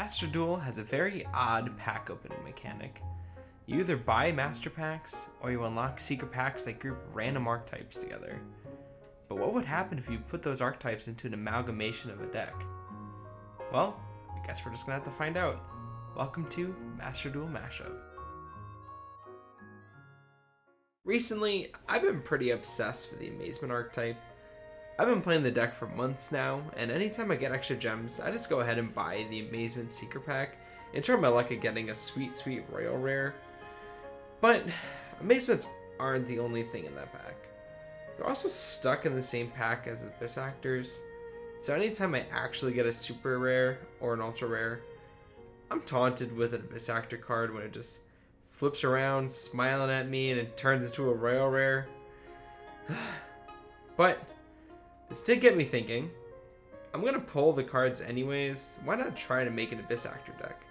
Master Duel has a very odd pack opening mechanic. You either buy master packs, or you unlock secret packs that group random archetypes together. But what would happen if you put those archetypes into an amalgamation of a deck? Well, I guess we're just gonna have to find out. Welcome to Master Duel Mashup. Recently, I've been pretty obsessed with the Amazement archetype. I've been playing the deck for months now, and anytime I get extra gems, I just go ahead and buy the Amazement secret pack and try my luck at getting a sweet royal rare. But Amazements aren't the only thing in that pack. They're also stuck in the same pack as the Abyss Actors, so anytime I actually get a super rare or an ultra rare, I'm taunted with an Abyss Actor card when it just flips around, smiling at me, and it turns into a royal rare. But this did get me thinking. I'm gonna pull the cards anyways. Why not try to make an Abyss Actor deck?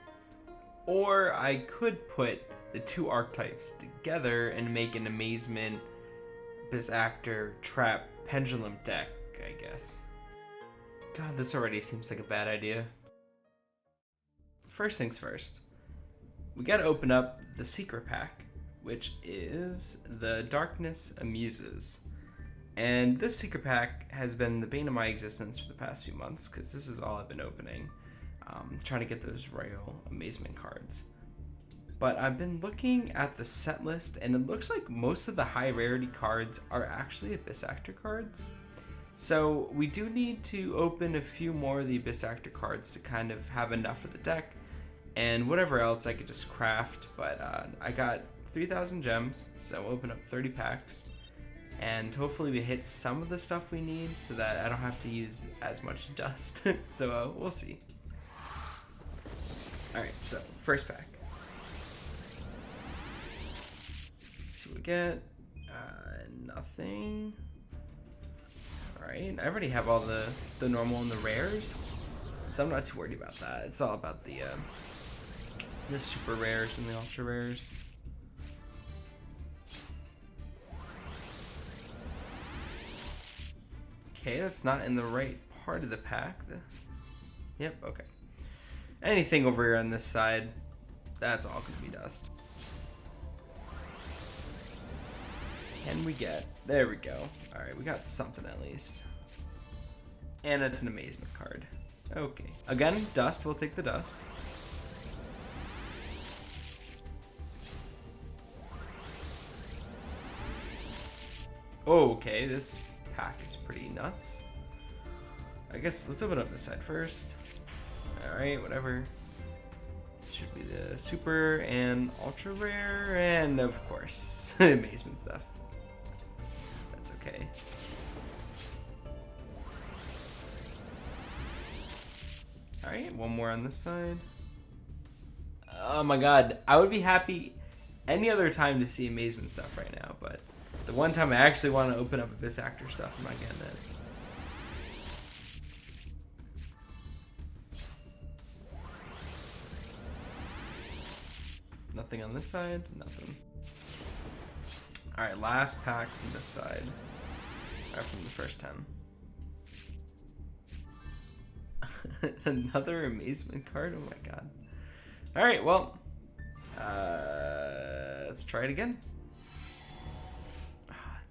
Or I could put the two archetypes together and make an Amazement, Abyss Actor, Trap, Pendulum deck, I guess. God, this already seems like a bad idea. First things first, we gotta open up the secret pack, which is the Darkness Amuses. And this secret pack has been the bane of my existence for the past few months, because this is all I've been opening, trying to get those royal Amazement cards. But I've been looking at the set list, and it looks like most of the high rarity cards are actually Abyss Actor cards. So we do need to open a few more of the Abyss Actor cards to kind of have enough for the deck, and whatever else I could just craft. But I got 3,000 gems, so we'll open up 30 packs. And hopefully we hit some of the stuff we need so that I don't have to use as much dust. So we'll see. Alright, so first pack. Let's see what we get. Nothing. Alright, I already have all the normal and the rares, so I'm not too worried about that. It's all about the super rares and the ultra rares. Okay, that's not in the right part of the pack. Yep, okay. Anything over here on this side, that's all gonna be dust. Can we get? There we go. Alright, we got something at least. And it's an Amazement card. Okay. Again, dust, we'll take the dust. Okay, this pack is pretty nuts. I guess let's open up this side first. Alright, whatever. This should be the super and ultra rare, and of course, Amazement stuff. That's okay. Alright, one more on this side. Oh my god, I would be happy any other time to see Amazement stuff right now, but the one time I actually want to open up Abyss Actor stuff, I'm not getting it. Nothing on this side, nothing. Alright, last pack from this side. Or from the first 10. Another Amazement card? Oh my god. Alright, well. Let's try it again.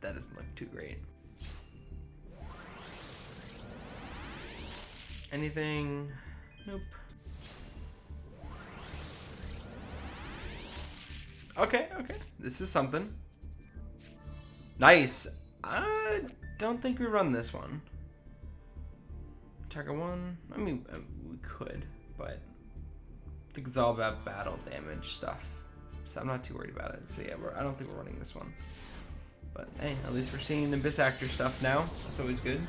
That doesn't look too great. Anything? Nope. Okay. This is something. Nice. I don't think we run this one. Target 1. I mean, we could, but I think it's all about battle damage stuff. So I'm not too worried about it. So yeah, I don't think we're running this one. But hey, at least we're seeing the Abyss Actor stuff now. That's always good.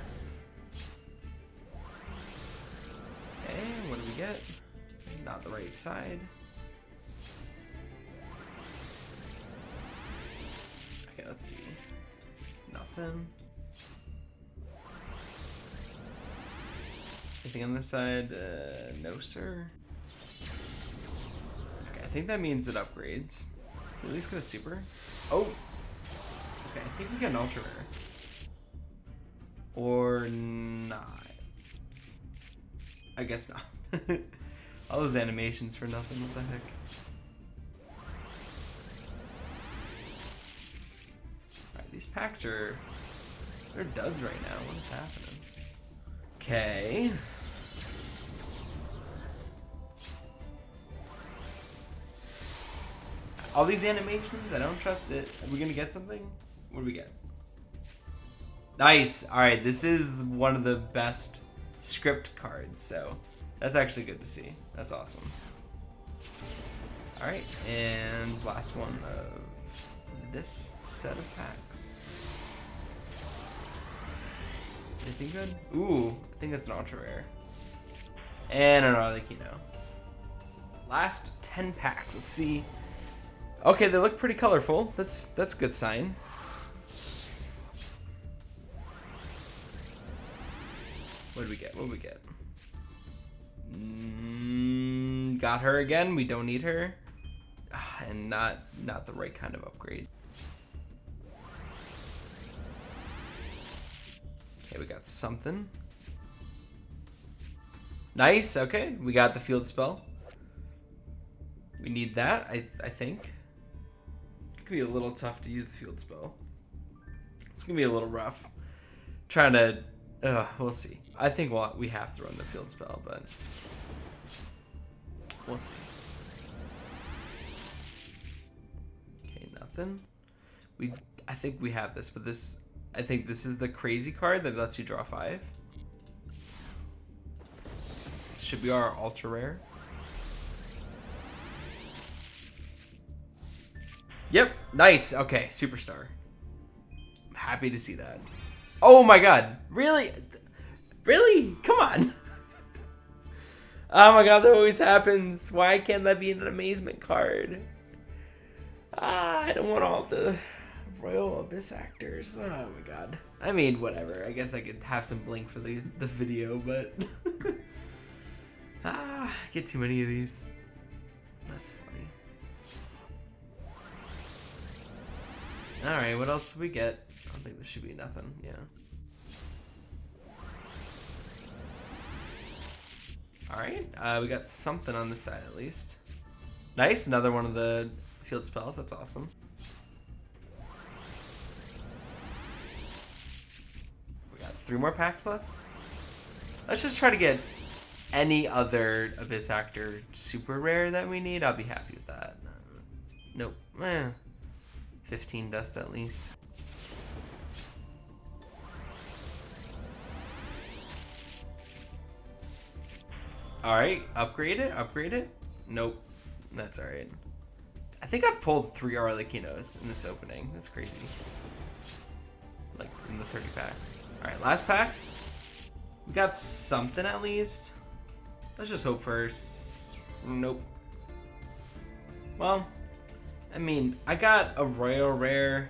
Okay, what do we get? Not the right side. Okay, let's see. Nothing. Anything on this side? No, sir. Okay, I think that means it upgrades. At least get a super. Oh! Okay, I think we get an ultra rare. Or not. I guess not. All those animations for nothing, what the heck? Alright, these packs they're duds right now. What is happening? Okay. All these animations, I don't trust it. Are we gonna get something? What do we get? Nice. All right, this is one of the best script cards, so that's actually good to see. That's awesome. All right, and last one of this set of packs. Anything good? Ooh, I think that's an ultra rare. And an Arlecchino. Last 10 packs. Let's see. Okay, they look pretty colorful. That's a good sign. What did we get? What did we get? Got her again. We don't need her. And not the right kind of upgrade. Okay, we got something. Nice. Okay, we got the field spell. We need that, I think. It's gonna be a little tough to use the field spell. It's gonna be a little rough. Trying to, we'll see. I think we have to run the field spell, but we'll see. Okay, nothing. I think we have this, but I think this is the crazy card that lets you draw 5. This should be our ultra rare. Yep, nice. Okay, superstar. I'm happy to see that. Oh my god, really? Really? Come on. Oh my god, that always happens. Why can't that be an amazement card? I don't want all the Royal Abyss actors. Oh my god. I mean, whatever. I guess I could have some blink for the video, but get too many of these. That's funny. Alright, what else do we get? I don't think this should be nothing, yeah. Alright, we got something on this side at least. Nice, another one of the field spells, that's awesome. We got 3 more packs left. Let's just try to get any other Abyss Actor super rare that we need. I'll be happy with that. Nope. 15 dust at least. Alright, upgrade it. Nope, that's alright. I think I've pulled 3 Arlecchinos in this opening. That's crazy. Like in the 30 packs. Alright, last pack. We got something at least. Let's just hope for... Nope. Well, I mean, I got a Royal Rare.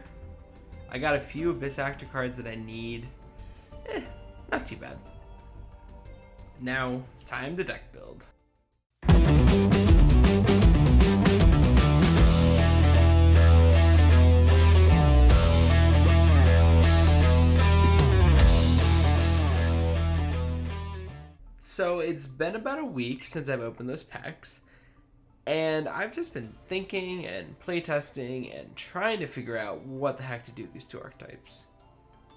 I got a few Abyss Actor cards that I need. Not too bad. Now, it's time to deck build. So, it's been about a week since I've opened those packs. And I've just been thinking and playtesting and trying to figure out what the heck to do with these 2 archetypes.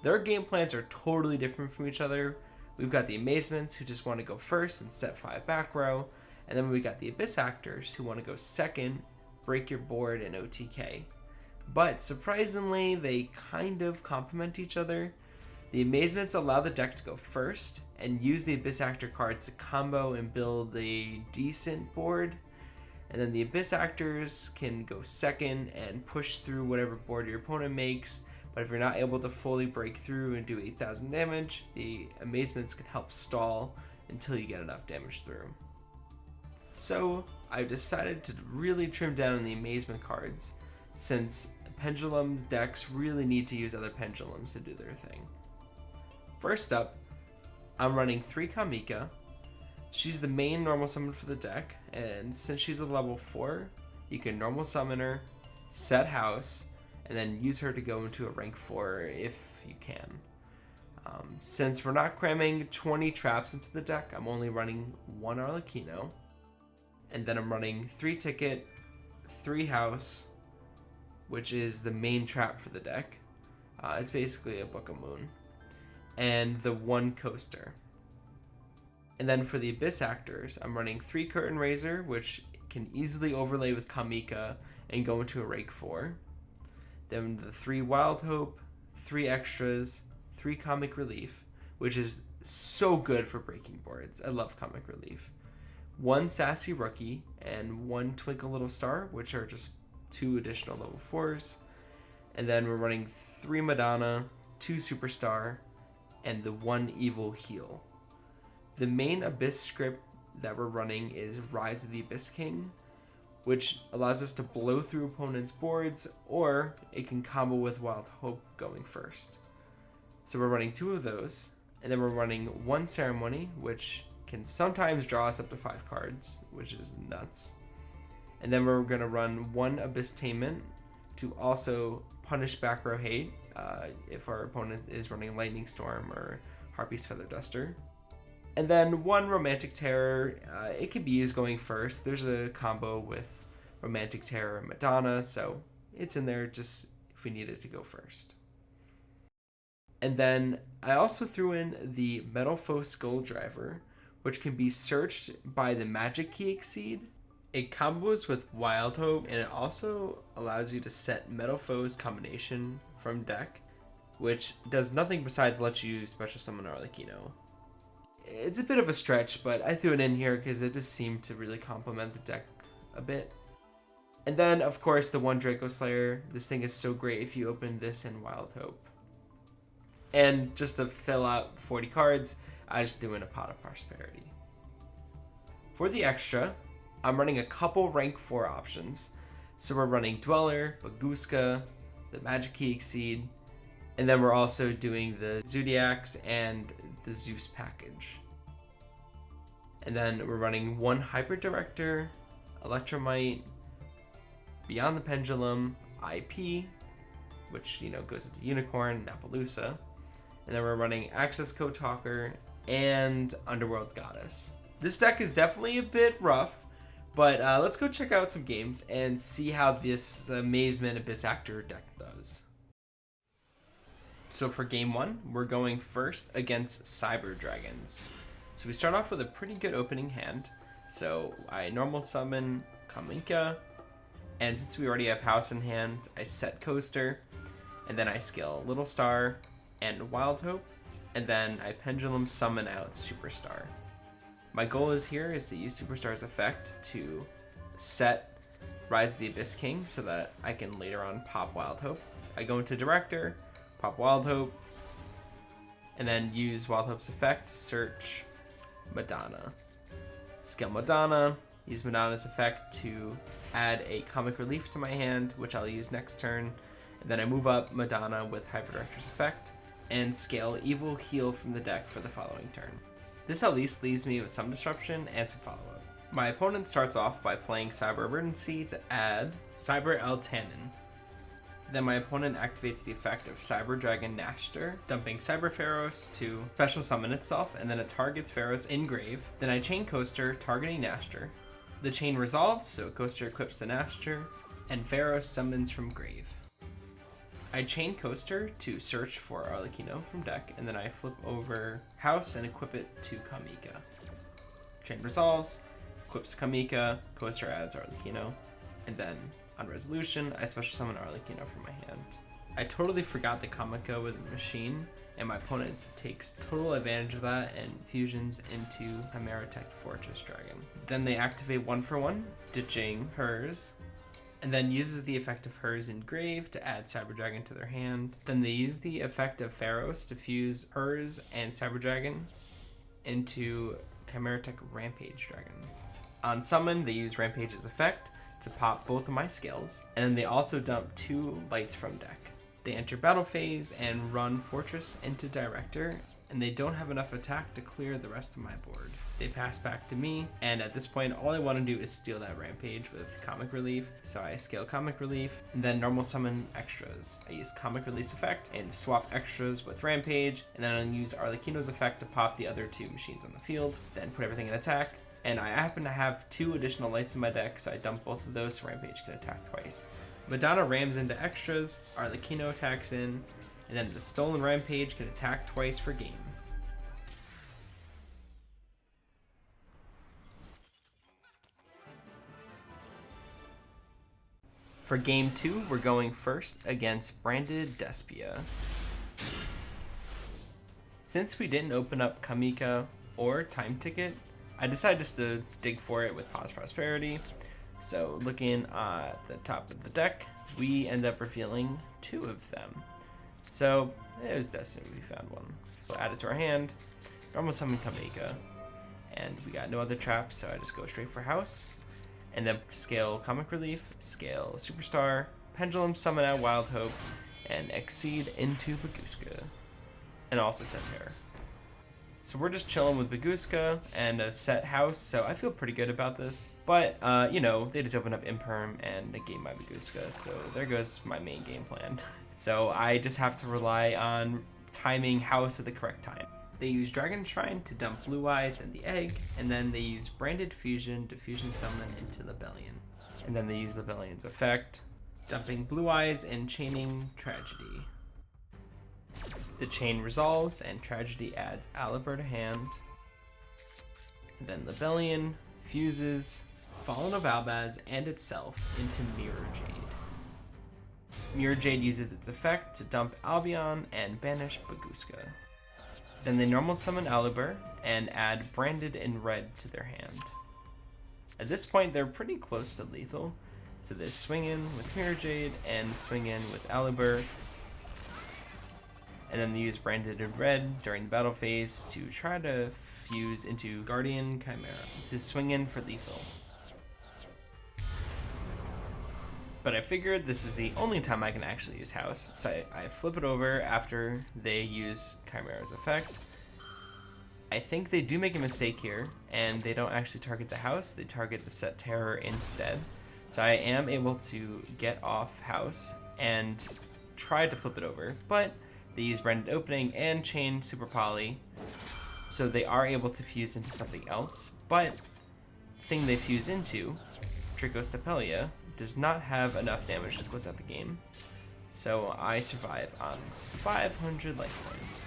Their game plans are totally different from each other. We've got the Amazements who just want to go first and set 5 back row. And then we got the Abyss Actors who want to go second, break your board, and OTK. But surprisingly, they kind of complement each other. The Amazements allow the deck to go first and use the Abyss Actor cards to combo and build a decent board. And then the Abyss Actors can go second and push through whatever board your opponent makes. But if you're not able to fully break through and do 8,000 damage, the Amazements can help stall until you get enough damage through. So I've decided to really trim down on the Amazement cards, since Pendulum decks really need to use other Pendulums to do their thing. First up, I'm running 3 Kamika. She's the main normal summon for the deck, and since she's a level 4, you can normal summon her, set house, and then use her to go into a rank 4 if you can. Since we're not cramming 20 traps into the deck, I'm only running 1 Arlecchino. And then I'm running 3 ticket, 3 house, which is the main trap for the deck. It's basically a Book of Moon. And the 1 coaster. And then for the Abyss actors, I'm running 3 Curtain Raiser, which can easily overlay with Kamika and go into a Rake 4. Then the 3 Wild Hope, 3 extras, 3 Comic Relief, which is so good for breaking boards. I love Comic Relief. 1 Sassy Rookie and 1 Twinkle Little Star, which are just 2 additional level 4s. And then we're running 3 Madonna, 2 Superstar, and the 1 Evil Heal. The main Abyss script that we're running is Rise of the Abyss King, which allows us to blow through opponents' boards, or it can combo with Wild Hope going first. So we're running 2 of those, and then we're running 1 Ceremony, which can sometimes draw us up to 5 cards, which is nuts. And then we're going to run 1 Abyss-tainment to also punish back row hate if our opponent is running Lightning Storm or Harpy's Feather Duster. And then 1 Romantic Terror. It could be used going first. There's a combo with Romantic Terror and Madonna, so it's in there just if we need it to go first. And then I also threw in the Metal Foe Skull Driver, which can be searched by the Magic Key Exceed. It combos with Wild Hope, and it also allows you to set Metal Foe's combination from deck, which does nothing besides let you special summon Arlecchino. It's a bit of a stretch, but I threw it in here because it just seemed to really complement the deck a bit. And then, of course, the 1 Draco Slayer. This thing is so great if you open this in Wild Hope. And just to fill out 40 cards, I just threw in a Pot of Prosperity. For the extra, I'm running a couple rank 4 options. So we're running Dweller, Baguska, the Magic Key Exceed, and then we're also doing the Zodiacs and the Zeus package. And then we're running 1 Hyper Director, Electromite, Beyond the Pendulum, IP, which goes into Unicorn, Napaloosa. And then we're running Access Code Talker and Underworld Goddess. This deck is definitely a bit rough, but let's go check out some games and see how this Amazement Abyss Actor deck does. So for game 1, we're going first against Cyber Dragons. So we start off with a pretty good opening hand. So I normal summon Kamika, and since we already have House in hand, I set Coaster, and then I scale Little Star and Wild Hope, and then I Pendulum summon out Superstar. My goal is to use Superstar's effect to set Rise of the Abyss King so that I can later on pop Wild Hope. I go into Director, pop Wild Hope, and then use Wild Hope's effect, search Madonna. Scale Madonna, use Madonna's effect to add a Comic Relief to my hand, which I'll use next turn. And then I move up Madonna with Hyperdirector's effect, and scale Evil Heal from the deck for the following turn. This at least leaves me with some disruption and some follow-up. My opponent starts off by playing Cyber Emergency to add Cyber El Tannen. Then my opponent activates the effect of Cyber Dragon Nashter, dumping Cyber Pharaohs to special summon itself, and then it targets Pharaohs in grave. Then I chain Coaster, targeting Nashter. The chain resolves, so Coaster equips the Nashter, and Pharaoh summons from grave. I chain Coaster to search for Arlecchino from deck, and then I flip over House and equip it to Kamika. Chain resolves, equips Kamika, Coaster adds Arlecchino, and then on resolution, I special summon Arlecchino from my hand. I totally forgot that Kamika was a machine, and my opponent takes total advantage of that and fusions into Chimeratech Fortress Dragon. Then they activate 1-for-1, ditching hers, and then uses the effect of hers in grave to add Cyber Dragon to their hand. Then they use the effect of Pharaohs to fuse hers and Cyber Dragon into Chimeratech Rampage Dragon. On summon, they use Rampage's effect to pop both of my skills, and then they also dump 2 lights from deck. They enter battle phase and run Fortress into Director, and they don't have enough attack to clear the rest of my board. They pass back to me, and at this point all I want to do is steal that Rampage with Comic Relief, so I scale Comic Relief, and then normal summon extras. I use Comic Relief's effect and swap extras with Rampage, and then I'll use Arlecchino's effect to pop the other 2 machines on the field, then put everything in attack, And I happen to have 2 additional lights in my deck, so I dump both of those so Rampage can attack twice. Madonna rams into extras, Arlecchino attacks in, and then the stolen Rampage can attack twice for game. For game 2, we're going first against Branded Despia. Since we didn't open up Kamika or Time Ticket, I decided just to dig for it with Pause Prosperity. So looking at the top of the deck, we end up revealing 2 of them. So it was destined we found one. So add it to our hand, normal summon Kamika, and we got no other traps, so I just go straight for house. And then scale Comic Relief, scale Superstar, Pendulum, summon out Wild Hope, and Exceed into Baguska. And also set Terror. So we're just chilling with Baguska and a set house, so I feel pretty good about this. But, you know, they just opened up Imperm and negate my Baguska, so there goes my main game plan. So I just have to rely on timing house at the correct time. They use Dragon Shrine to dump Blue Eyes and the Egg, and then they use Branded Fusion to fusion summon into Lebellion. And then they use Lebellion's effect, dumping Blue Eyes and chaining Tragedy. The chain resolves and Tragedy adds Aliber to hand. And then Lebellion fuses Fallen of Albaz and itself into Mirror Jade. Mirror Jade uses its effect to dump Albion and banish Baguska. Then they normal summon Aliber and add Branded in red to their hand. At this point, they're pretty close to lethal, so they swing in with Mirror Jade and swing in with Aliber. And then they use Branded in red during the battle phase to try to fuse into Guardian Chimera to swing in for lethal. But I figured this is the only time I can actually use house, so I flip it over after they use Chimera's effect. I think they do make a mistake here, and they don't actually target the house, they target the set Terror instead. So I am able to get off house and try to flip it over, but they use Branded Opening and Chain Super Poly, so they are able to fuse into something else, but the thing they fuse into, Trichostapelia, does not have enough damage to close out the game, so I survive on 500 life points.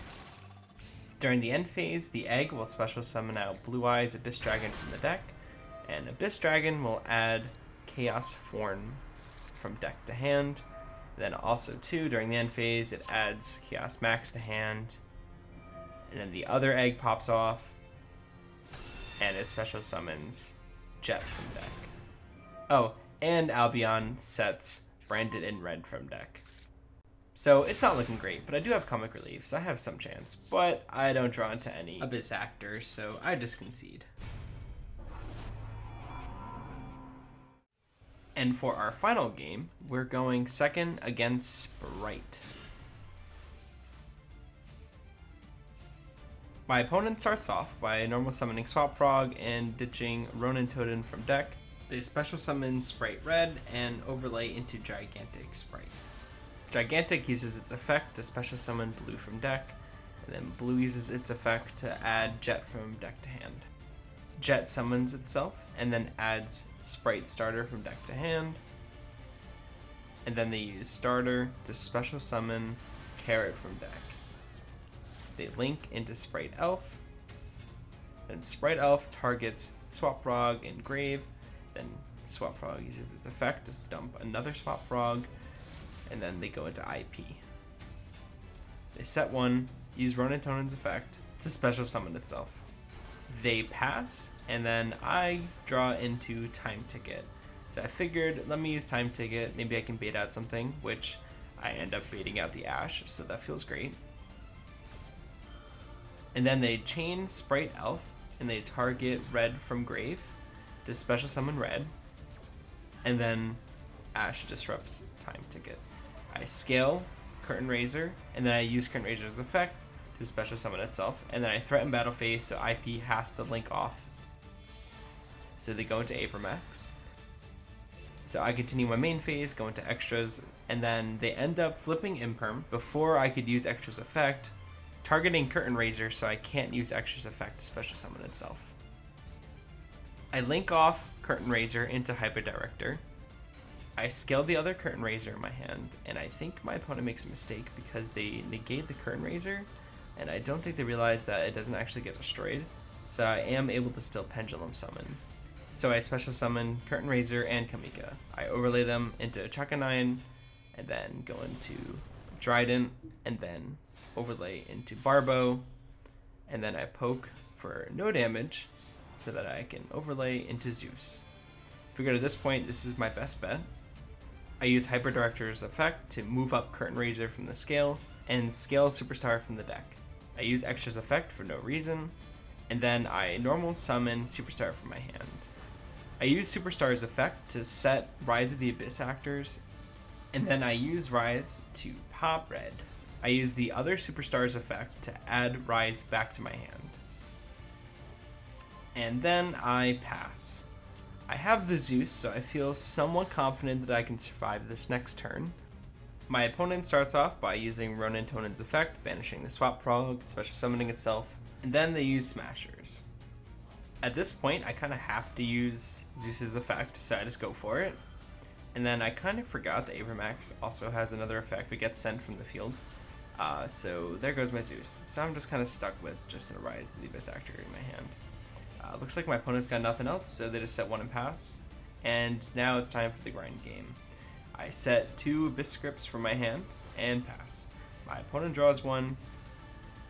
During the end phase, the Egg will special summon out Blue Eyes Abyss Dragon from the deck, and Abyss Dragon will add Chaos Form from deck to hand. Then also too, during the end phase, it adds Chaos Max to hand, and then the other Egg pops off, and it special summons Jet from deck. Oh, and Albion sets Branded in red from deck. So it's not looking great, but I do have Comic Relief, so I have some chance, but I don't draw into any Abyss actors, so I just concede. And for our final game, we're going second against Sprite. My opponent starts off by normal summoning Swap Frog and ditching Ronin Totem from deck. They special summon Sprite Red and overlay into Gigantic Sprite. Gigantic uses its effect to special summon Blue from deck, and then Blue uses its effect to add Jet from deck to hand. Jet summons itself and then adds Sprite Starter from deck to hand, and then they use Starter to special summon Carrot from deck. They link into Sprite Elf, then Sprite Elf targets Swap Frog and Grave. Then Swap Frog uses its effect to dump another Swap Frog, and then they go into IP. They set one, use Ronin Totem's effect to special summon itself. They pass, and then I draw into Time Ticket. So I figured, let me use Time Ticket, maybe I can bait out something, which I end up baiting out the Ash, so that feels great. And then they chain Sprite Elf, and they target Red from Grave to special summon Red, and then Ash disrupts Time Ticket. I scale Curtain Raiser, and then I use Curtain Raiser's effect to special summon itself, and then I threaten battle phase, so IP has to link off. So they go into Avermax. So I continue my main phase, go into extras, and then they end up flipping Imperm before I could use extras effect, targeting Curtain Raiser, so I can't use extras effect to special summon itself. I link off Curtain Raiser into Hyperdirector. I scale the other Curtain Raiser in my hand, and I think my opponent makes a mistake because they negate the Curtain Raiser, and I don't think they realize that it doesn't actually get destroyed, so I am able to still Pendulum Summon. So I special summon Curtain Raiser and Kamika. I overlay them into Chakanine, and then go into Trident, and then overlay into Barbo, and then I poke for no damage so that I can overlay into Zeus. If we go to this point, this is my best bet. I use Hyperdirector's effect to move up Curtain Raiser from the scale and scale Superstar from the deck. I use Extra's effect for no reason, and then I normal summon Superstar from my hand. I use Superstar's effect to set Rise of the Abyss actors, and then I use Rise to pop red. I use the other Superstar's effect to add Rise back to my hand. And then I pass. I have the Zeus, so I feel somewhat confident that I can survive this next turn. My opponent starts off by using Ronin Tonin's effect, banishing the Swap Frog, special summoning itself, and then they use Smashers. At this point, I kind of have to use Zeus's effect, so I just go for it. And then I kind of forgot that Abramax also has another effect that gets sent from the field. So there goes my Zeus. So I'm just kind of stuck with just an Rise of the Abyss actor in my hand. Looks like my opponent's got nothing else, so they just set one and pass. And now it's time for the grind game. I set 2 Abyss Scripts from my hand and pass. My opponent draws one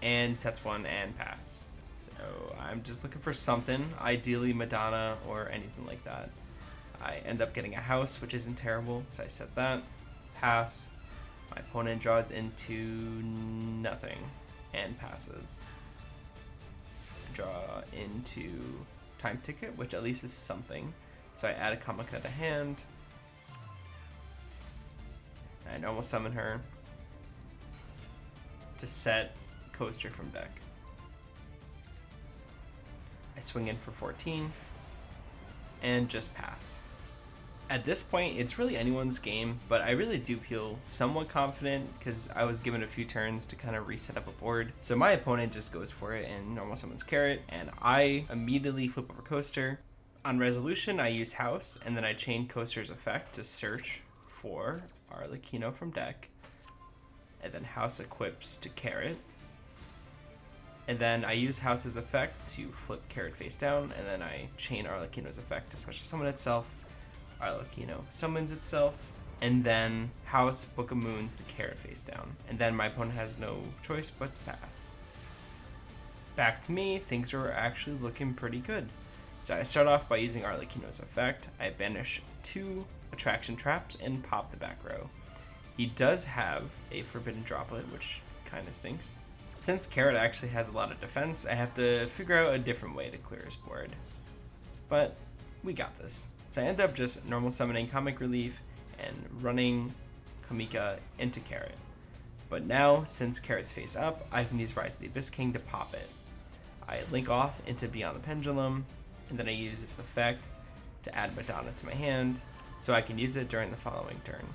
and sets one and pass. So I'm just looking for something, ideally Madonna or anything like that. I end up getting a house, which isn't terrible, so I set that, pass. My opponent draws into nothing and passes. Draw into Time Ticket, which at least is something. So I add a Kamika to hand. I normal summon her to set Coaster from deck. I swing in for 14 and just pass. At this point, it's really anyone's game, but I really do feel somewhat confident because I was given a few turns to kind of reset up a board. So my opponent just goes for it and normal summons Carrot, and I immediately flip over Coaster. On resolution, I use House, and then I chain Coaster's effect to search for Arlecchino from deck, and then House equips to Carrot. And then I use House's effect to flip Carrot face down, and then I chain Arlecchino's effect to special summon itself. Arlecchino summons itself, and then House Book of Moons the Carrot face down. And then my opponent has no choice but to pass. Back to me, things are actually looking pretty good. So I start off by using Arlecchino's effect. I banish 2 Attraction Traps and pop the back row. He does have a Forbidden Droplet, which kind of stinks. Since Carrot actually has a lot of defense, I have to figure out a different way to clear his board. But we got this. So I end up just normal summoning Comic Relief and running Kamika into Carrot. But now, since Carrot's face up, I can use Rise of the Abyss King to pop it. I link off into Beyond the Pendulum, and then I use its effect to add Madonna to my hand, so I can use it during the following turn.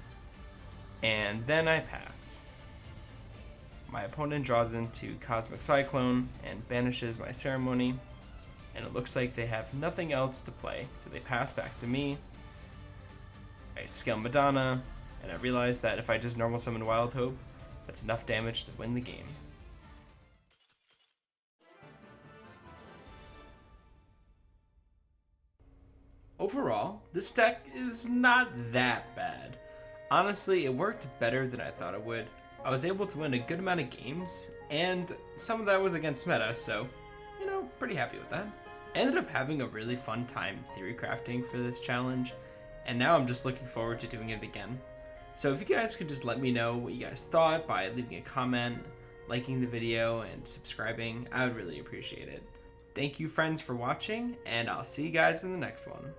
And then I pass. My opponent draws into Cosmic Cyclone and banishes my Ceremony, and it looks like they have nothing else to play, so they pass back to me. I scale Madonna, and I realize that if I just normal summon Wild Hope, that's enough damage to win the game. Overall, this deck is not that bad. Honestly, it worked better than I thought it would. I was able to win a good amount of games, and some of that was against meta, so, pretty happy with that. I ended up having a really fun time theory crafting for this challenge, and now I'm just looking forward to doing it again. So if you guys could just let me know what you guys thought by leaving a comment, liking the video, and subscribing, I would really appreciate it. Thank you friends for watching, and I'll see you guys in the next one.